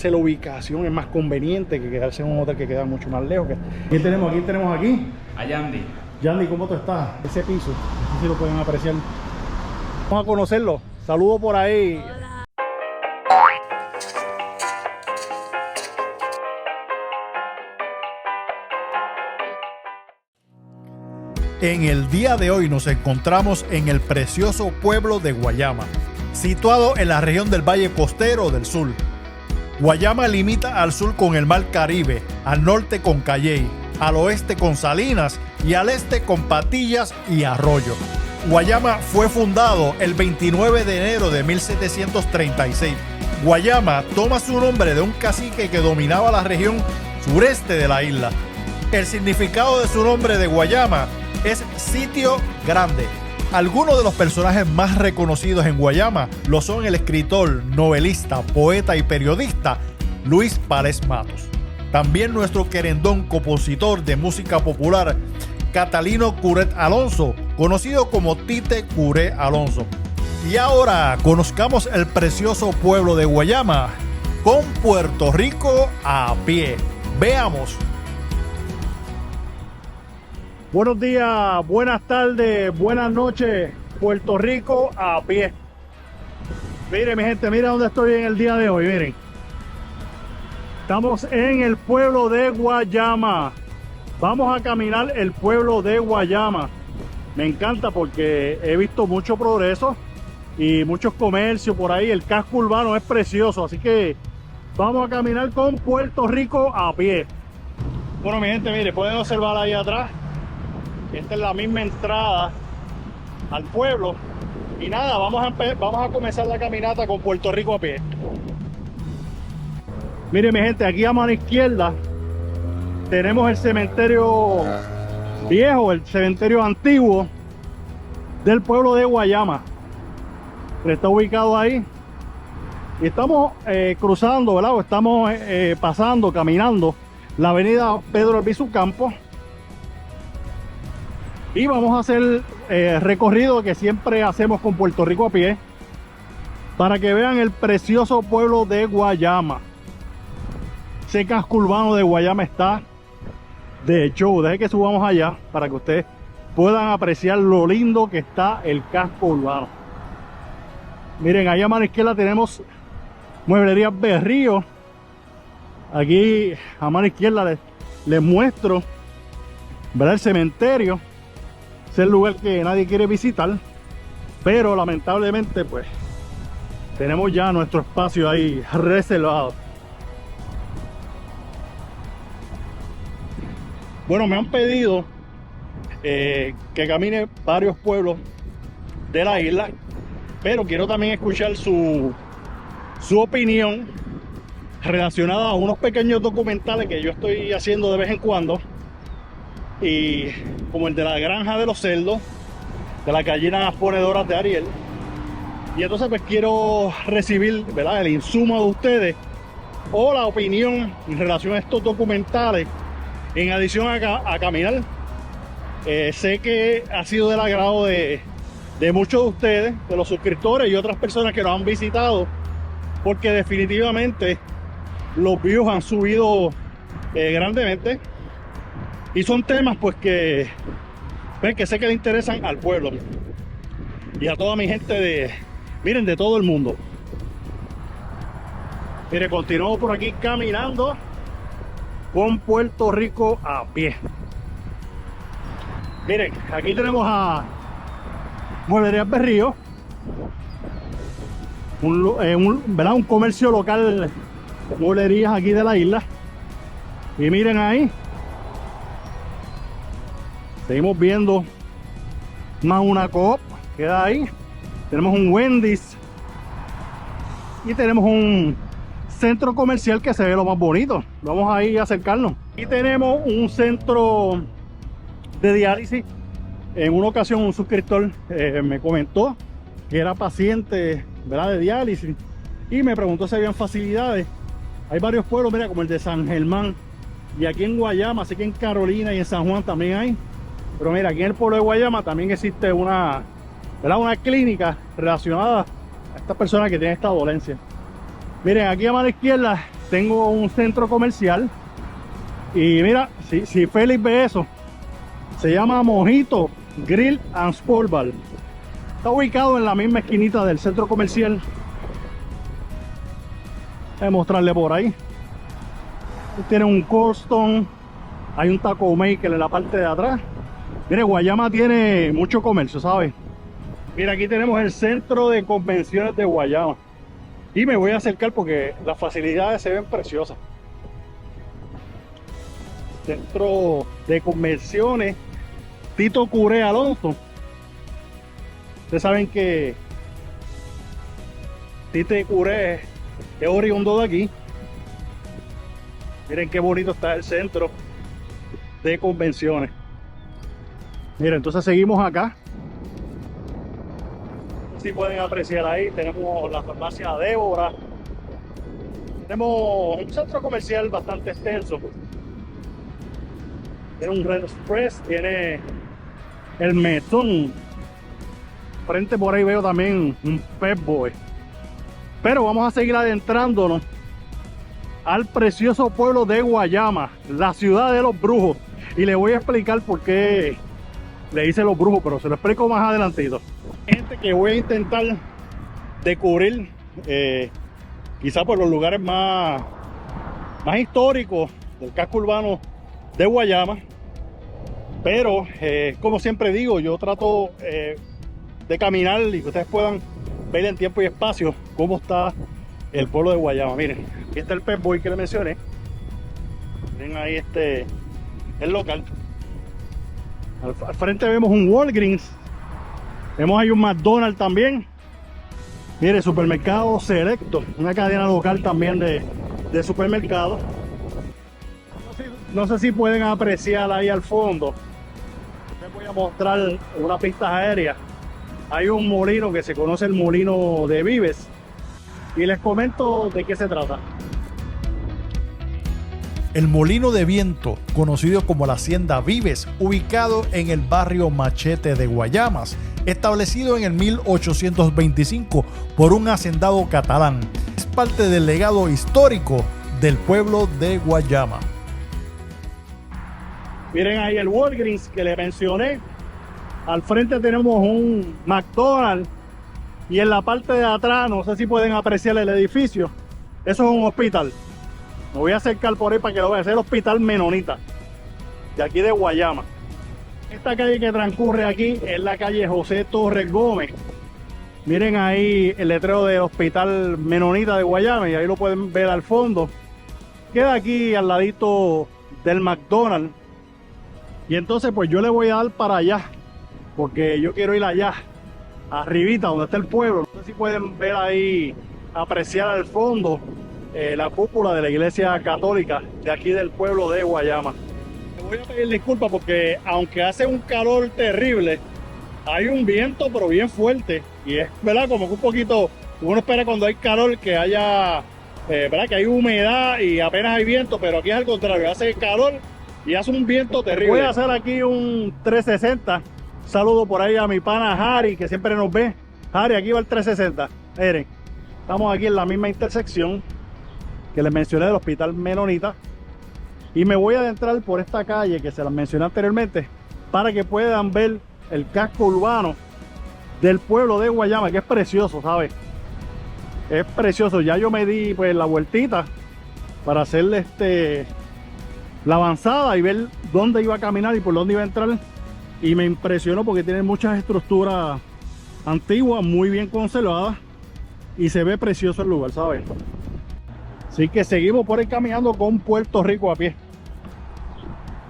La ubicación es más conveniente que quedarse en un hotel que queda mucho más lejos. ¿Quién tenemos aquí? Tenemos aquí A Yandy. Yandy, ¿cómo tú estás? Ese piso, no sé si lo pueden apreciar. Vamos a conocerlo. Saludos por ahí. Hola. En el día de hoy nos encontramos en el precioso pueblo de Guayama, situado en la región del Valle Costero del Sur. Guayama limita al sur con el Mar Caribe, al norte con Calley, al oeste con Salinas y al este con Patillas y Arroyo. Guayama fue fundado el 29 de enero de 1736. Guayama toma su nombre de un cacique que dominaba la región sureste de la isla. El significado de su nombre de Guayama es sitio grande. Algunos de los personajes más reconocidos en Guayama lo son el escritor, novelista, poeta y periodista Luis Pález Matos. También nuestro querendón compositor de música popular Catalino Curet Alonso, conocido como Tite Curé Alonso. Y ahora conozcamos el precioso pueblo de Guayama con Puerto Rico a pie. Veamos. Buenos días, buenas tardes, buenas noches, Puerto Rico a pie. Miren mi gente, miren dónde estoy en el día de hoy, miren. Estamos en el pueblo de Guayama. Vamos a caminar el pueblo de Guayama. Me encanta porque he visto mucho progreso y muchos comercios por ahí. El casco urbano es precioso, así que vamos a caminar con Puerto Rico a pie. Bueno mi gente, miren, pueden observar ahí atrás. Esta es la misma entrada al pueblo. Y nada, vamos a comenzar la caminata con Puerto Rico a pie. Miren mi gente, aquí a mano izquierda tenemos el cementerio viejo, el cementerio antiguo del pueblo de Guayama. Está ubicado ahí. Y estamos cruzando, ¿verdad? O estamos pasando, caminando la avenida Pedro Albizu Campos. Y vamos a hacer recorrido que siempre hacemos con Puerto Rico a pie, para que vean el precioso pueblo de Guayama. Ese casco urbano de Guayama está de show. Deje que subamos allá para que ustedes puedan apreciar lo lindo que está el casco urbano. Miren, allá a mano izquierda tenemos Mueblerías Berrío. Aquí a mano izquierda les muestro, ¿verdad?, el cementerio. Es el lugar que nadie quiere visitar, pero lamentablemente pues tenemos ya nuestro espacio ahí reservado. Bueno, me han pedido que camine varios pueblos de la isla, pero quiero también escuchar su opinión relacionada a unos pequeños documentales que yo estoy haciendo de vez en cuando, y como el de la granja de los cerdos, de las gallinas ponedoras de Ariel. Y entonces pues quiero recibir, ¿verdad?, el insumo de ustedes o la opinión en relación a estos documentales, en adición a caminar. Sé que ha sido del agrado de muchos de ustedes, de los suscriptores y otras personas que nos han visitado, porque definitivamente los views han subido grandemente. Y son temas pues que sé que le interesan al pueblo y a toda mi gente miren, de todo el mundo. Mire, continuamos por aquí caminando con Puerto Rico a pie. Miren, aquí tenemos a Mueblerías Berrío, ¿verdad?, un comercio local de mueblerías aquí de la isla. Y miren ahí, seguimos viendo más una Coop, queda ahí. Tenemos un Wendy's y tenemos un centro comercial que se ve lo más bonito. Vamos a ir a acercarnos. Y tenemos un centro de diálisis. En una ocasión un suscriptor me comentó que era paciente, ¿verdad?, de diálisis, y me preguntó si habían facilidades. Hay varios pueblos, mira, como el de San Germán, y aquí en Guayama, así que en Carolina y en San Juan también hay. Pero mira, aquí en el pueblo de Guayama también existe una clínica relacionada a estas personas que tienen esta dolencia. Miren, aquí a mano izquierda tengo un centro comercial. Y mira, si Félix ve eso, se llama Mojito Grill and Sport Bar. Está ubicado en la misma esquinita del centro comercial. Voy a mostrarle por ahí. Tiene un Colston, hay un taco maker en la parte de atrás. Mire, Guayama tiene mucho comercio, ¿sabes? Mira, aquí tenemos el centro de convenciones de Guayama. Y me voy a acercar porque las facilidades se ven preciosas. Centro de convenciones Tito Curé Alonso. Ustedes saben que Tito Curé es oriundo de aquí. Miren qué bonito está el centro de convenciones. Miren, entonces seguimos acá. Si pueden apreciar ahí, tenemos la farmacia Débora. Tenemos un centro comercial bastante extenso. Tiene un Red Express, tiene el Metón. Frente por ahí veo también un Pep Boy. Pero vamos a seguir adentrándonos al precioso pueblo de Guayama, la ciudad de los brujos. Y le voy a explicar por qué le hice los brujos, pero se lo explico más adelantito. Gente que voy a intentar descubrir quizá por los lugares más históricos del casco urbano de Guayama. Pero como siempre digo, yo trato de caminar y que ustedes puedan ver en tiempo y espacio cómo está el pueblo de Guayama. Miren, aquí está el Pep Boy que le mencioné. Miren ahí el local. Al frente vemos un Walgreens. Vemos ahí un McDonald's también. Mire, supermercado Selecto, una cadena local también de supermercados. No sé si pueden apreciar ahí al fondo. Les voy a mostrar una pista aérea. Hay un molino que se conoce el molino de Vives. Y les comento de qué se trata. El molino de viento, conocido como la Hacienda Vives, ubicado en el barrio Machete de Guayamas, establecido en el 1825 por un hacendado catalán. Es parte del legado histórico del pueblo de Guayama. Miren ahí el Walgreens que les mencioné. Al frente tenemos un McDonald's. Y en la parte de atrás, no sé si pueden apreciar el edificio. Eso es un hospital. Me voy a acercar por ahí para que lo vean. Es el Hospital Menonita, de aquí de Guayama. Esta calle que transcurre aquí es la calle José Torres Gómez. Miren ahí el letrero del Hospital Menonita de Guayama y ahí lo pueden ver al fondo. Queda aquí al ladito del McDonald's. Y entonces pues yo le voy a dar para allá, porque yo quiero ir allá, arribita, donde está el pueblo. No sé si pueden ver ahí, apreciar al fondo la cúpula de la iglesia católica de aquí del pueblo de Guayama. Me voy a pedir disculpas porque aunque hace un calor terrible, hay un viento pero bien fuerte y es verdad como que un poquito, uno espera cuando hay calor que haya verdad que hay humedad y apenas hay viento, pero aquí es al contrario, hace calor y hace un viento terrible. Voy a hacer aquí un 360. Saludo por ahí a mi pana Harry que siempre nos ve. Harry, aquí va el 360. Miren, estamos aquí en la misma intersección que les mencioné del Hospital Menonita y me voy a adentrar por esta calle que se las mencioné anteriormente para que puedan ver el casco urbano del pueblo de Guayama, que es precioso, ¿sabes? Es precioso. Ya yo me di pues la vueltita para hacerle la avanzada y ver dónde iba a caminar y por dónde iba a entrar, y me impresionó porque tiene muchas estructuras antiguas muy bien conservadas y se ve precioso el lugar, ¿sabes? Así que seguimos por ahí caminando con Puerto Rico a pie.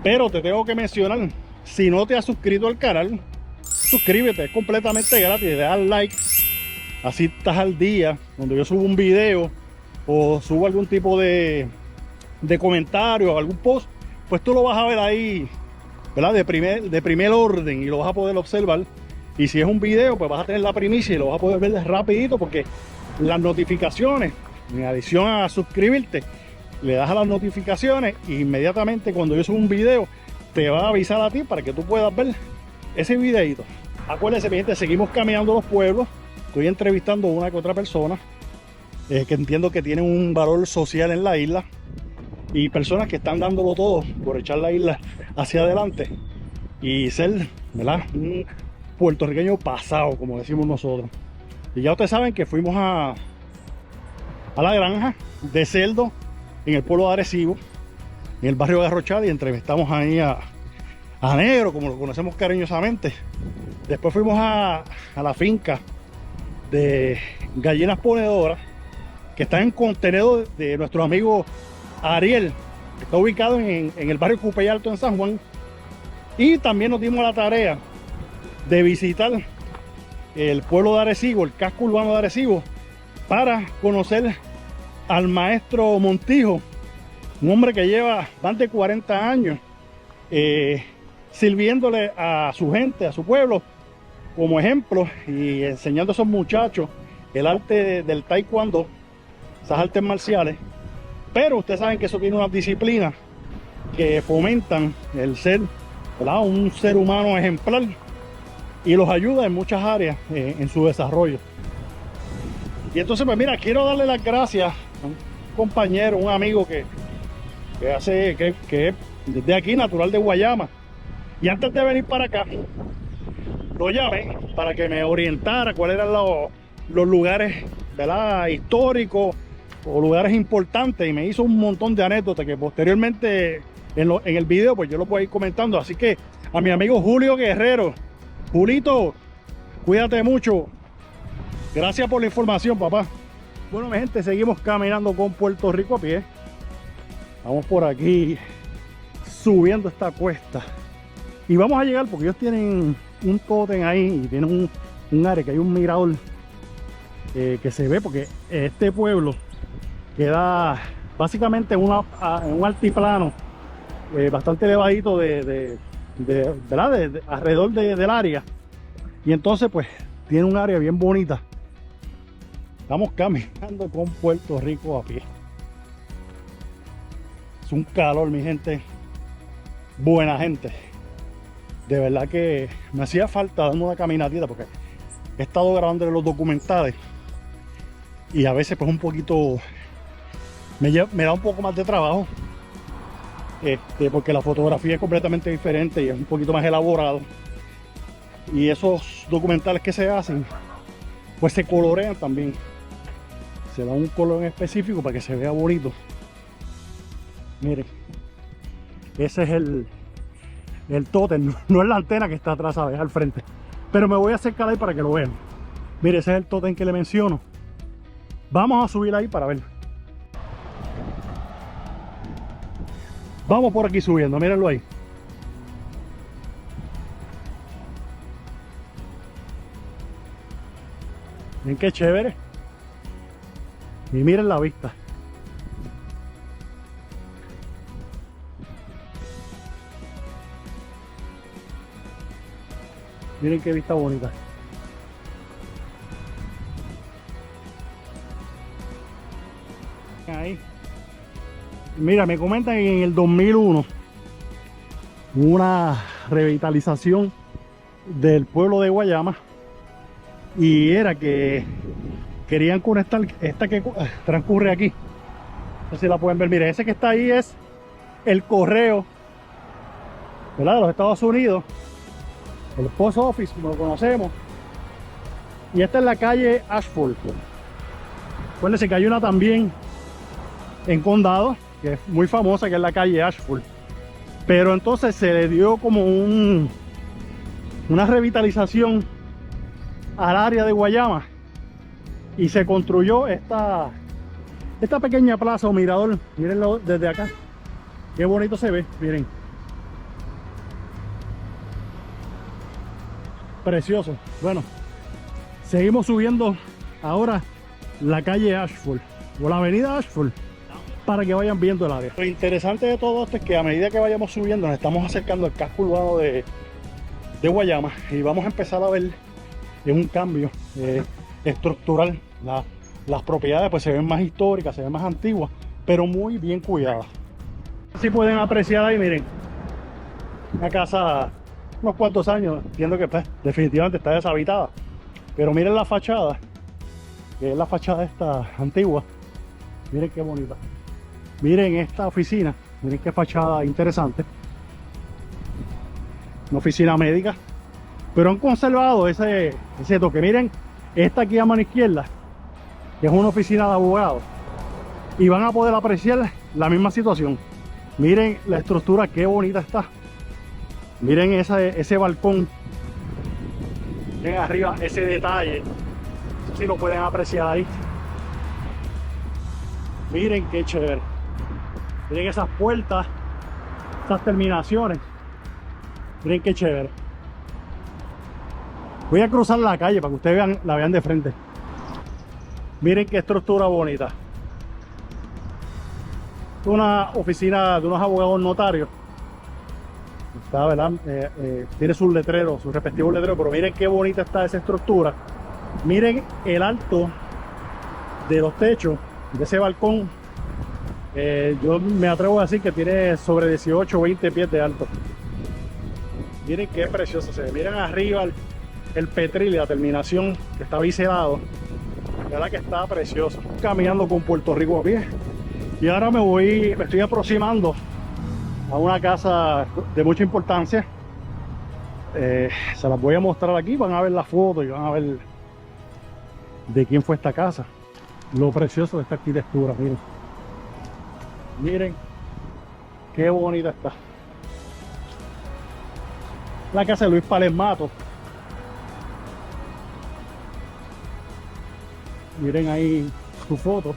Pero te tengo que mencionar, si no te has suscrito al canal, suscríbete, es completamente gratis, deja like, así estás al día. Cuando yo subo un video o subo algún tipo de comentario o algún post, pues tú lo vas a ver ahí, ¿verdad? De primer orden y lo vas a poder observar. Y si es un video, pues vas a tener la primicia y lo vas a poder ver rapidito, porque las notificaciones, en adición a suscribirte, le das a las notificaciones e inmediatamente cuando yo subo un video te va a avisar a ti para que tú puedas ver ese videito. Acuérdense, mi gente, seguimos caminando los pueblos. Estoy entrevistando a una que otra persona que entiendo que tienen un valor social en la isla, y personas que están dándolo todo por echar la isla hacia adelante y ser, ¿verdad?, un puertorriqueño pasado, como decimos nosotros. Y ya ustedes saben que fuimos a la granja de cerdo en el pueblo de Arecibo, en el barrio de Arrochada, y entrevistamos ahí a Negro, como lo conocemos cariñosamente. Después fuimos a la finca de gallinas ponedoras, que está en contenedor de nuestro amigo Ariel, que está ubicado en el barrio Cupey Alto en San Juan. Y también nos dimos la tarea de visitar el pueblo de Arecibo, el casco urbano de Arecibo, para conocer al maestro Montijo, un hombre que lleva más de 40 años sirviéndole a su gente, a su pueblo, como ejemplo, y enseñando a esos muchachos el arte del taekwondo, esas artes marciales. Pero ustedes saben que eso tiene unas disciplinas que fomentan el ser, ¿verdad?, un ser humano ejemplar, y los ayuda en muchas áreas en su desarrollo. Y entonces, pues mira, quiero darle las gracias a un compañero, un amigo que es desde aquí, natural de Guayama. Y antes de venir para acá, lo llamé para que me orientara cuáles eran los lugares, ¿verdad?, históricos o lugares importantes, y me hizo un montón de anécdotas que posteriormente en el video pues yo lo voy a ir comentando. Así que a mi amigo Julio Guerrero, Julito, cuídate mucho. Gracias por la información, papá. Bueno, mi gente, seguimos caminando con Puerto Rico a pie. Vamos por aquí subiendo esta cuesta y vamos a llegar, porque ellos tienen un tótem ahí y tienen un área que hay un mirador que se ve, porque este pueblo queda básicamente en un altiplano bastante elevadito ¿verdad?, alrededor del área, y entonces pues tiene un área bien bonita. Estamos caminando con Puerto Rico a pie. Es un calor, mi gente. Buena gente. De verdad que me hacía falta darme una caminatita, porque he estado grabando los documentales y a veces pues un poquito me da un poco más de trabajo, porque la fotografía es completamente diferente y es un poquito más elaborado, y esos documentales que se hacen pues se colorean también, se da un color en específico para que se vea bonito. Miren, ese es el tótem, no es la antena que está atrás, ¿sabes?, al frente, pero me voy a acercar ahí para que lo vean. Mire, ese es el tótem que le menciono. Vamos a subir ahí para ver. Vamos por aquí subiendo, mírenlo ahí. Miren qué chévere. Y miren la vista. Miren qué vista bonita. Ahí. Mira, me comentan que en el 2001 hubo una revitalización del pueblo de Guayama, y era que querían conectar esta que transcurre aquí. No sé si la pueden ver. Mira, ese que está ahí es el correo, ¿verdad?, de los Estados Unidos, el Post Office, como lo conocemos. Y esta es la calle Ashford. Acuérdense que hay una también en Condado, que es muy famosa, que es la calle Ashford. Pero entonces se le dio como una revitalización al área de Guayama, y se construyó esta pequeña plaza o mirador. Mírenlo desde acá, qué bonito se ve, miren, precioso. Bueno, seguimos subiendo ahora la calle Ashford o la avenida Ashford, para que vayan viendo el área. Lo interesante de todo esto es que a medida que vayamos subiendo nos estamos acercando al casco urbano de Guayama, y vamos a empezar a ver un cambio estructural. Las propiedades pues se ven más históricas, se ven más antiguas, pero muy bien cuidadas. Así pueden apreciar ahí, miren, una casa unos cuantos años, entiendo que pues, definitivamente está deshabitada, pero miren la fachada, que es la fachada esta antigua. Miren qué bonita. Miren esta oficina, miren qué fachada interesante. Una oficina médica, pero han conservado ese toque. Miren esta aquí a mano izquierda, que es una oficina de abogados, y van a poder apreciar la misma situación. Miren la estructura, qué bonita está. Miren ese balcón. Miren arriba ese detalle, no sé si lo pueden apreciar ahí. Miren qué chévere. Miren esas puertas, esas terminaciones. Miren qué chévere. Voy a cruzar la calle para que ustedes la vean de frente. Miren qué estructura bonita. Una oficina de unos abogados notarios. Está, ¿verdad? Tiene sus letreros, sus respectivos letreros, pero miren qué bonita está esa estructura. Miren el alto de los techos de ese balcón. Yo me atrevo a decir que tiene sobre 18 o 20 pies de alto. Miren qué precioso se ve. Miren arriba el petril y la terminación que está biselado. La verdad que está precioso. Caminando con Puerto Rico a pie. Y ahora me estoy aproximando a una casa de mucha importancia. Se las voy a mostrar aquí. Van a ver la foto y van a ver de quién fue esta casa. Lo precioso de esta arquitectura. Miren. Miren qué bonita está. La casa de Luis Pález Matos. Miren ahí su foto.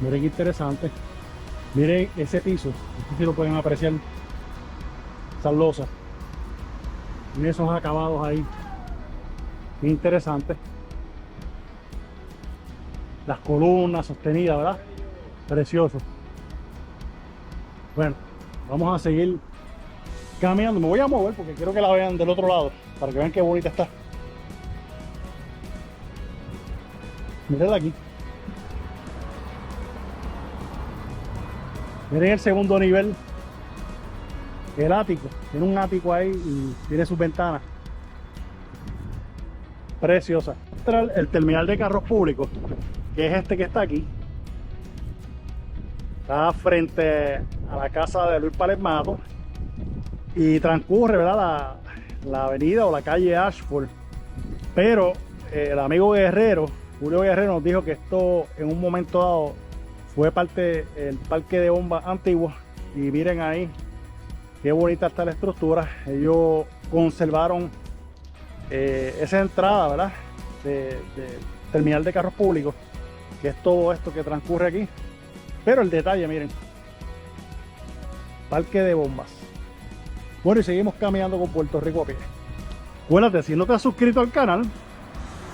Miren qué interesante. Miren ese piso. No sé si lo pueden apreciar. Esas losas. Miren esos acabados ahí. Qué interesante. Las columnas sostenidas, ¿verdad? Precioso. Bueno, vamos a seguir caminando. Me voy a mover porque quiero que la vean del otro lado, para que vean qué bonita está. Miren aquí. Miren el segundo nivel. El ático. Tiene un ático ahí y tiene sus ventanas. Preciosa. El terminal de carros públicos, que es este que está aquí. Está frente a la casa de Luis Pález Matos. Y transcurre, ¿verdad? La avenida o la calle Ashford. Pero el amigo Guerrero, Julio Guerrero, nos dijo que esto en un momento dado fue parte del parque de bombas antiguo. Y miren ahí qué bonita está la estructura. Ellos conservaron esa entrada, ¿verdad? De terminal de carros públicos, que es todo esto que transcurre aquí. Pero el detalle, miren, parque de bombas. Bueno, y seguimos caminando con Puerto Rico a pie. Acuérdate, si no te has suscrito al canal,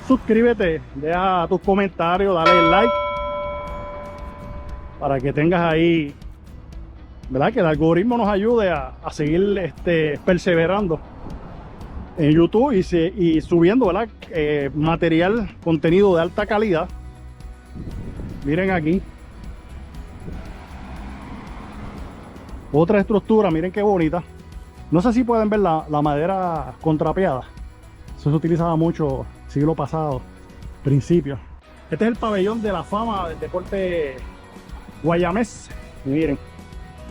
suscríbete, deja tus comentarios, dale like, para que tengas ahí, ¿verdad? Que el algoritmo nos ayude a seguir perseverando en YouTube y subiendo, ¿verdad? Material, contenido de alta calidad. Miren aquí. Otra estructura, miren qué bonita. No sé si pueden ver la madera contrapeada. Eso se utilizaba mucho siglo pasado, principio. Este es el pabellón de la fama del deporte guayamés. Y miren,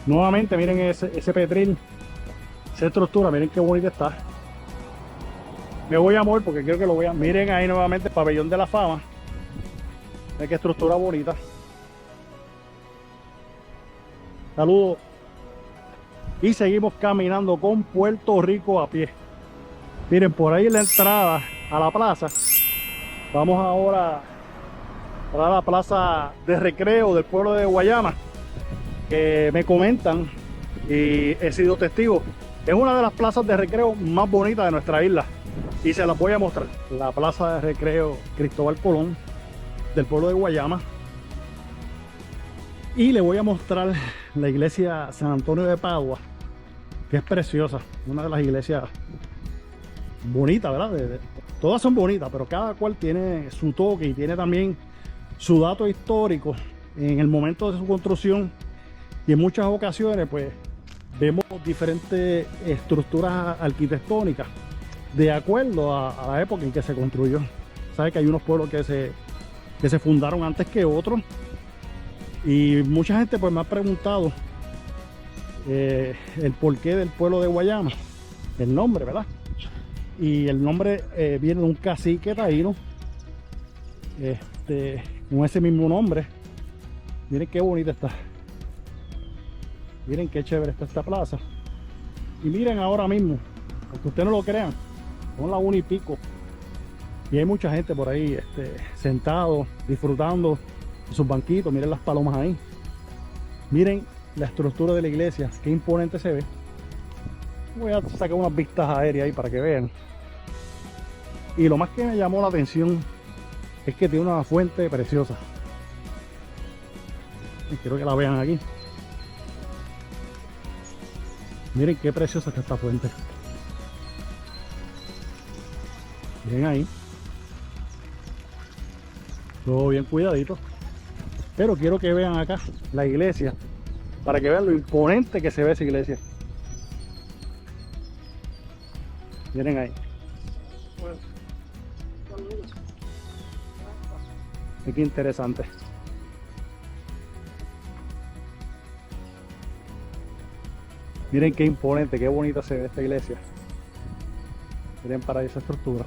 nuevamente miren ese petril, esa estructura, miren qué bonita está. Me voy a mover porque quiero que lo vean. Miren ahí nuevamente el pabellón de la fama. Miren qué estructura bonita. Saludos. Y seguimos caminando con Puerto Rico a pie. Miren, por ahí la entrada a la plaza. Vamos ahora a la plaza de recreo del pueblo de Guayama, que me comentan y he sido testigo. Es una de las plazas de recreo más bonitas de nuestra isla. Y se las voy a mostrar. La plaza de recreo Cristóbal Colón del pueblo de Guayama. Y le voy a mostrar la iglesia San Antonio de Padua, que es preciosa. Una de las iglesias bonitas, ¿verdad? Todas son bonitas, pero cada cual tiene su toque y tiene también su dato histórico en el momento de su construcción. Y en muchas ocasiones pues vemos diferentes estructuras arquitectónicas de acuerdo a la época en que se construyó. Sabe que hay unos pueblos que se fundaron antes que otros. Y mucha gente pues me ha preguntado el porqué del pueblo de Guayama. El nombre, ¿verdad? Y el nombre viene de un cacique taíno con ese mismo nombre. Miren qué bonita está. Miren qué chévere está esta plaza. Y miren ahora mismo, aunque ustedes no lo crean, son las 1:00 y hay mucha gente por ahí sentado, disfrutando de sus banquitos. Miren las palomas ahí. Miren la estructura de la iglesia, qué imponente se ve. Voy a sacar unas vistas aéreas ahí para que vean. Y lo más que me llamó la atención es que tiene una fuente preciosa. Y quiero que la vean aquí. Miren qué preciosa está esta fuente. Miren ahí. Todo bien cuidadito. Pero quiero que vean acá la iglesia, para que vean lo imponente que se ve esa iglesia. Miren ahí. Qué interesante. Miren qué imponente, qué bonita se ve esta iglesia. Miren para esa estructura.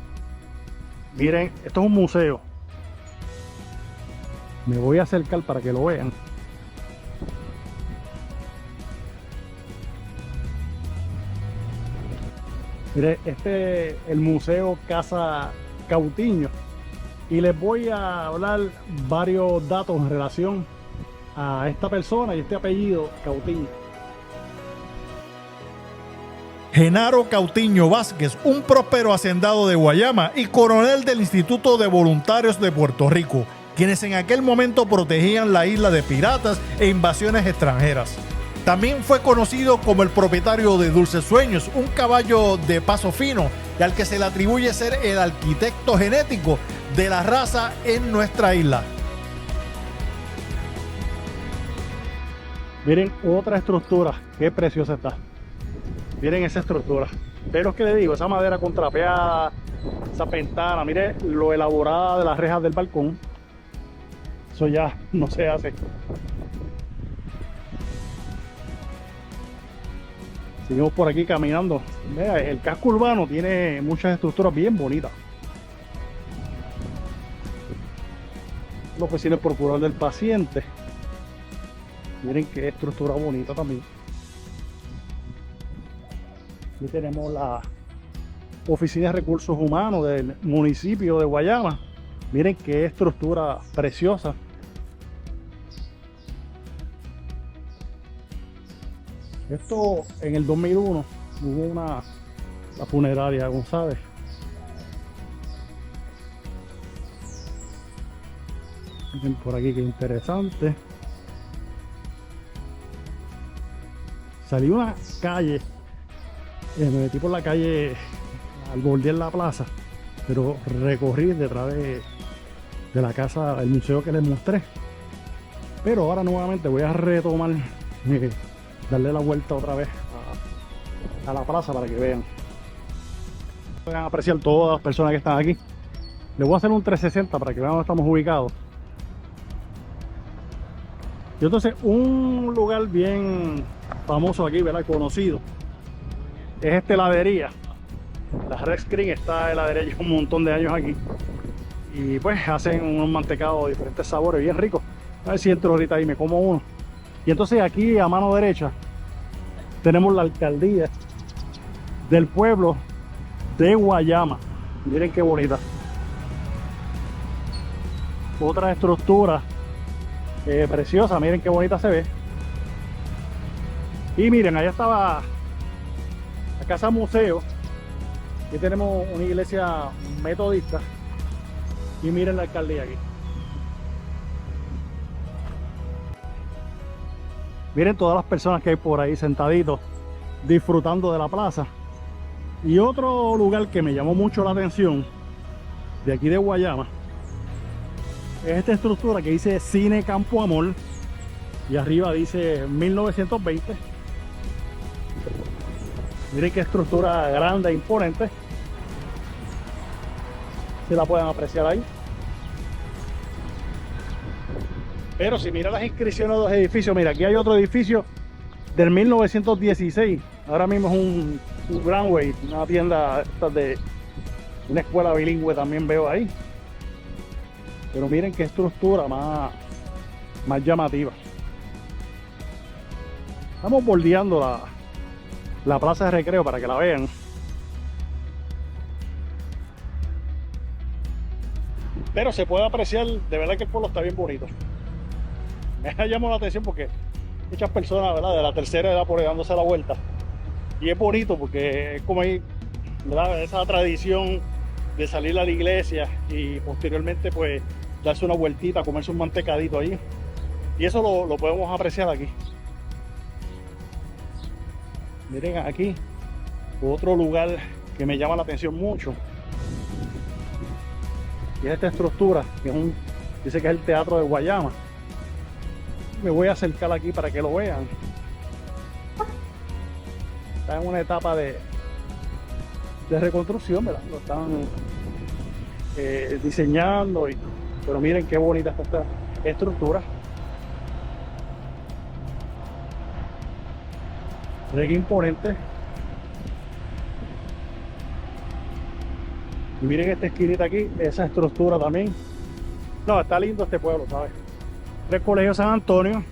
Miren, esto es un museo. Me voy a acercar para que lo vean. Miren, este es el Museo Casa Cautiño. Y les voy a hablar varios datos en relación a esta persona y este apellido Cautiño. Genaro Cautiño Vázquez, un próspero hacendado de Guayama y coronel del Instituto de Voluntarios de Puerto Rico, quienes en aquel momento protegían la isla de piratas e invasiones extranjeras. También fue conocido como el propietario de Dulces Sueños, un caballo de paso fino y al que se le atribuye ser el arquitecto genético de la raza en nuestra isla. Miren otra estructura, qué preciosa está. Miren esa estructura. Pero es que le digo, esa madera contrapeada, esa ventana, miren lo elaborada de las rejas del balcón. Eso ya no se hace. Seguimos por aquí caminando. Vea, el casco urbano tiene muchas estructuras bien bonitas. La oficina del procurador del paciente. Miren qué estructura bonita también. Aquí tenemos la oficina de recursos humanos del municipio de Guayama. Miren qué estructura preciosa. Esto en el 2001 hubo la funeraria González. Miren por aquí qué interesante. Salí una calle, me metí por la calle al bordear la plaza, pero recorrí detrás de la casa, el museo que les mostré. Pero ahora nuevamente voy a retomar, darle la vuelta otra vez a la plaza para que vean. Puedan apreciar todas las personas que están aquí. Les voy a hacer un 360 para que vean dónde estamos ubicados. Y entonces un lugar bien famoso aquí, ¿verdad? Conocido, es esta heladería. La Red Screen, esta heladería lleva un montón de años aquí. Y pues hacen unos mantecados de diferentes sabores bien ricos. A ver si entro ahorita ahí y me como uno. Y entonces aquí a mano derecha tenemos la alcaldía del pueblo de Guayama. Miren qué bonita. Otra estructura preciosa, miren qué bonita se ve. Y miren, allá estaba la casa museo. Aquí tenemos una iglesia metodista. Y miren la alcaldía aquí. Miren todas las personas que hay por ahí sentaditos disfrutando de la plaza. Y otro lugar que me llamó mucho la atención de aquí de Guayama es esta estructura que dice Cine Campo Amor y arriba dice 1920. Miren qué estructura grande e imponente. Si la pueden apreciar ahí. Pero si mira las inscripciones de los edificios, mira, aquí hay otro edificio del 1916. Ahora mismo es un Grandway, una tienda esta de una escuela bilingüe también veo ahí. Pero miren qué estructura más llamativa. Estamos bordeando la plaza de recreo para que la vean. Pero se puede apreciar, de verdad que el pueblo está bien bonito. Me llamó la atención porque muchas personas, ¿verdad?, de la tercera edad por ahí dándose la vuelta. Y es bonito porque es como ahí, ¿verdad?, esa tradición de salir a la iglesia y posteriormente pues darse una vueltita, comerse un mantecadito ahí. Y eso lo podemos apreciar aquí. Miren aquí, otro lugar que me llama la atención mucho. Y es esta estructura, que dice que es el Teatro de Guayama. Me voy a acercar aquí para que lo vean. Está en una etapa de reconstrucción, ¿verdad? Lo están diseñando, pero miren qué bonita está esta estructura. Miren qué imponente. Y miren esta esquinita aquí, esa estructura también. No, está lindo este pueblo, ¿sabes? El Colegio San Antonio,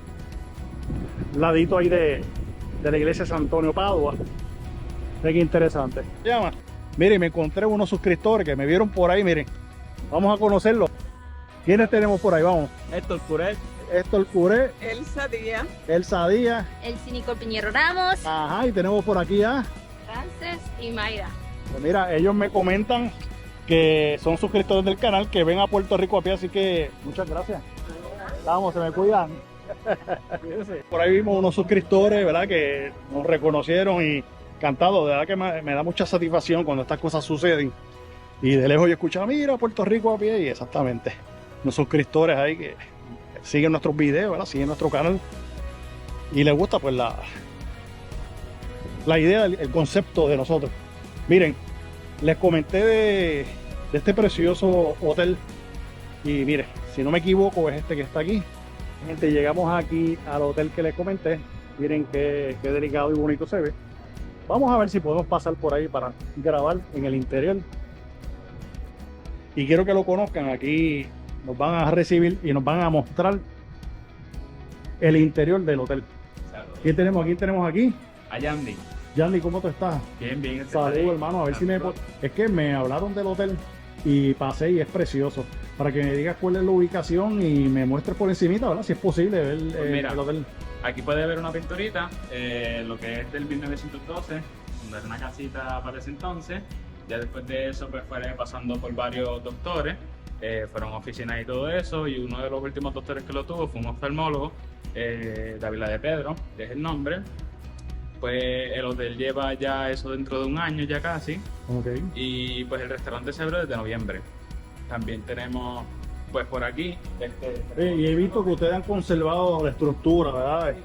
ladito ahí de la iglesia San Antonio Padua. Miren qué interesante. Llama. Miren, me encontré unos suscriptores que me vieron por ahí, miren. Vamos a conocerlos. ¿Quiénes tenemos por ahí? Vamos. Héctor Curé. Héctor Curé. Elsa Díaz. Elsa Díaz. El Cínico Piñero Ramos, Ajá, y tenemos por aquí a... Frances y Mayra. Pues mira, ellos me comentan que son suscriptores del canal, que ven a Puerto Rico a pie, así que muchas gracias. Vamos, se me cuidan. Por ahí vimos unos suscriptores, ¿verdad?, que nos reconocieron y cantados. De verdad que me da mucha satisfacción cuando estas cosas suceden. Y de lejos yo escuchaba, mira, Puerto Rico a pie, y exactamente. Unos suscriptores ahí que siguen nuestros videos, ¿verdad?, siguen nuestro canal. Y les gusta pues la idea, el concepto de nosotros. Miren, les comenté de este precioso hotel. Y miren, si no me equivoco, es este que está aquí. Gente, llegamos aquí al hotel que les comenté. Miren qué delicado y bonito se ve. Vamos a ver si podemos pasar por ahí para grabar en el interior. Y quiero que lo conozcan. Aquí nos van a recibir y nos van a mostrar el interior del hotel. ¿Quién tenemos aquí? Tenemos aquí A Yandy. Yandy, ¿cómo tú estás? Bien, bien. Saludos, hermano. A ver si me... Es que me hablaron del hotel y pasé y es precioso. Para que me digas cuál es la ubicación y me muestres por encimita, ¿verdad? Si es posible ver Pues mira, el hotel. Aquí puede ver una pinturita, lo que es del 1912, donde era una casita para ese entonces. Ya después de eso, pues fue pasando por varios doctores, fueron oficinas y todo eso. Y uno de los últimos doctores que lo tuvo fue un oftalmólogo, Dávila de Pedro, que es el nombre. Pues el hotel lleva ya eso dentro de un año ya casi. Okay. Y pues el restaurante se abre desde noviembre. También tenemos pues por aquí Y he visto que ustedes han conservado la estructura, ¿verdad?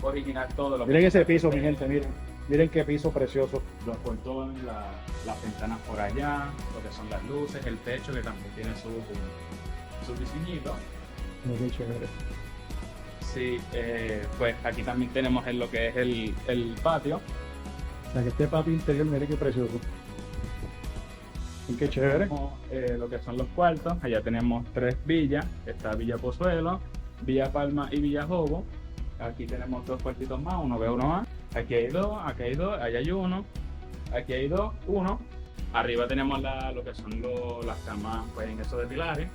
original todo lo Miren ese piso, mi gente, miren. Miren qué piso precioso. los portones, las ventanas por allá, lo que son las luces, el techo que también tiene su diseñito. Muy chévere. Sí, pues aquí también tenemos lo que es el patio. O sea, que este patio interior, miren qué precioso. Y qué chévere. Tenemos, lo que son los cuartos. Allá tenemos 3 villas. Está Villa Pozuelo, Villa Palma y Villa Jobo. Aquí tenemos 2 cuartitos más, uno B, uno A. Aquí hay 2, aquí hay 2, allá hay 1. Aquí hay 2, 1. Arriba tenemos lo que son las camas pues, en esos de pilares,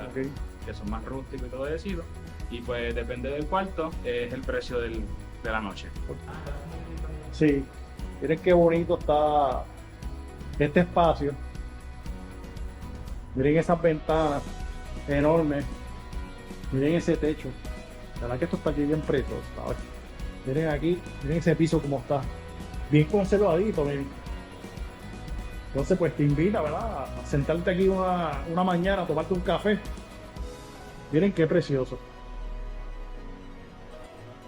Okay. que son más rústicos y todo decido. Y pues depende del cuarto, es el precio de la noche. Sí, miren qué bonito está este espacio. Miren esas ventanas enormes. Miren ese techo. La verdad que esto está aquí bien preto, ¿sabes? Miren aquí, miren ese piso como está. Bien conservadito, miren. Entonces pues te invita, ¿verdad?, a sentarte aquí una mañana a tomarte un café. Miren qué precioso.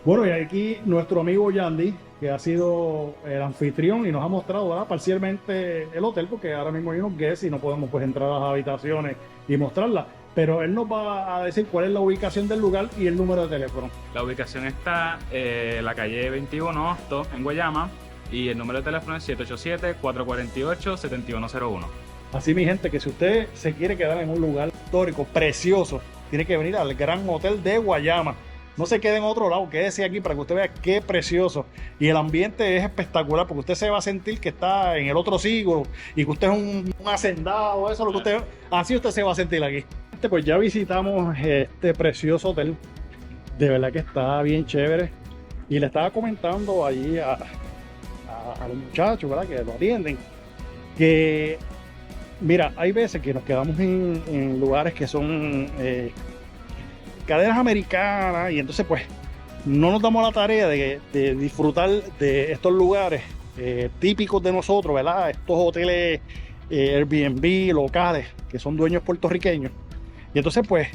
Bueno, y aquí nuestro amigo Yandy, que ha sido el anfitrión y nos ha mostrado, ¿verdad?, parcialmente el hotel, porque ahora mismo hay unos guests y no podemos pues entrar a las habitaciones y mostrarlas. Pero él nos va a decir cuál es la ubicación del lugar y el número de teléfono. La ubicación está en la calle 21 Hosto, en Guayama, y el número de teléfono es 787-448-7101. Así, mi gente, que si usted se quiere quedar en un lugar histórico, precioso, tiene que venir al Gran Hotel de Guayama. No se quede en otro lado, quédese aquí para que usted vea qué precioso. Y el ambiente es espectacular, porque usted se va a sentir que está en el otro siglo y que usted es un hacendado, eso es lo que usted, así usted se va a sentir aquí. Pues ya visitamos este precioso hotel, de verdad que está bien chévere. Y le estaba comentando allí a los muchachos, ¿verdad?, que lo atienden, que mira, hay veces que nos quedamos en lugares que son cadenas americanas, y entonces pues no nos damos la tarea de disfrutar de estos lugares típicos de nosotros, ¿verdad? Estos hoteles Airbnb locales que son dueños puertorriqueños. Y entonces pues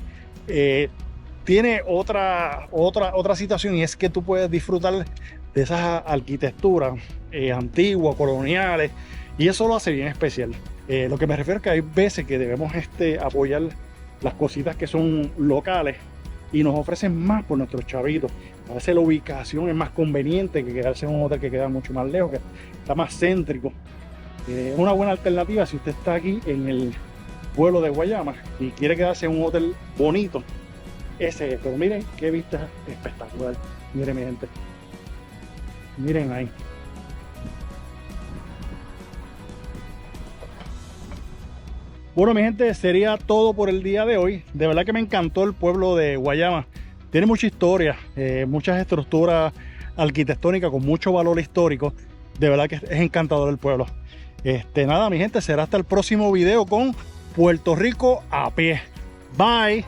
tiene otra situación, y es que tú puedes disfrutar de esas arquitecturas antiguas, coloniales, y eso lo hace bien especial. Lo que me refiero es que hay veces que debemos apoyar las cositas que son locales y nos ofrecen más por nuestros chavitos. A veces la ubicación es más conveniente que quedarse en un hotel que queda mucho más lejos, que está más céntrico. Es una buena alternativa si usted está aquí en el pueblo de Guayama y quiere quedarse en un hotel bonito. Ese es, pero miren qué vista espectacular. Miren, mi gente, miren ahí. Bueno, mi gente, sería todo por el día de hoy. De verdad que me encantó el pueblo de Guayama. Tiene mucha historia, muchas estructuras arquitectónicas con mucho valor histórico. De verdad que es encantador el pueblo. Nada, mi gente, será hasta el próximo video con Puerto Rico a pie. Bye.